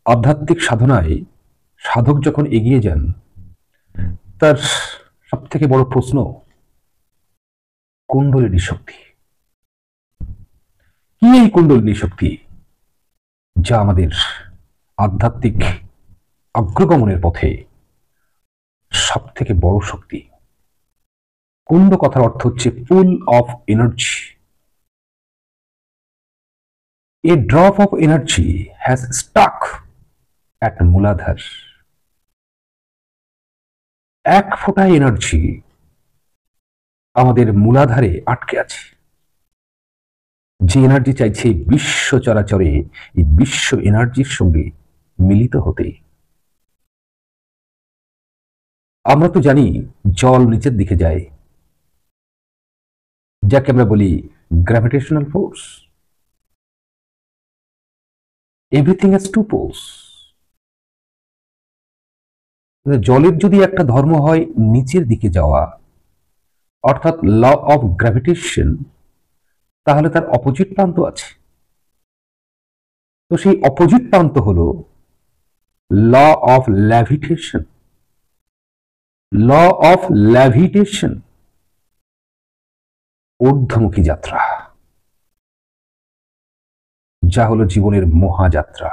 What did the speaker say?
আধ্যাত্মিক সাধনায় সাধক যখন এগিয়ে যান, তার সব থেকে বড় প্রশ্ন কুণ্ডলিনী শক্তি। কি এই কুণ্ডলিনী শক্তি, যা আমাদের আধ্যাত্মিক অগ্রগমনের পথে সব থেকে বড় শক্তি? কুণ্ড কথার অর্থ হচ্ছে pool of energy. A drop of energy has stuck at Muladhar. এক ফোঁটা এনার্জি আমাদের মূলাধারে আটকে আছে, যে এনার্জি চাইছে বিশ্ব চরাচরে এই বিশ্ব এনার্জির সঙ্গে মিলিত হতে। আমরা তো জানি জল নিচের দিকে যায়, যাকে আমরা বলি gravitational force. Everything has two poles. জলের যদি একটা ধর্ম হয় নিচের দিকে যাওয়া, অর্থাৎ ল অফ গ্র্যাভিটেশন, তাহলে তার অপোজিট প্রান্ত আছে। তো সেই অপোজিট প্রান্ত হলো ল অফ ল্যাভিটেশন। ল অফ ল্যাভিটেশন, ঊর্ধ্বমুখী যাত্রা, যা হলো জীবনের মহাযাত্রা।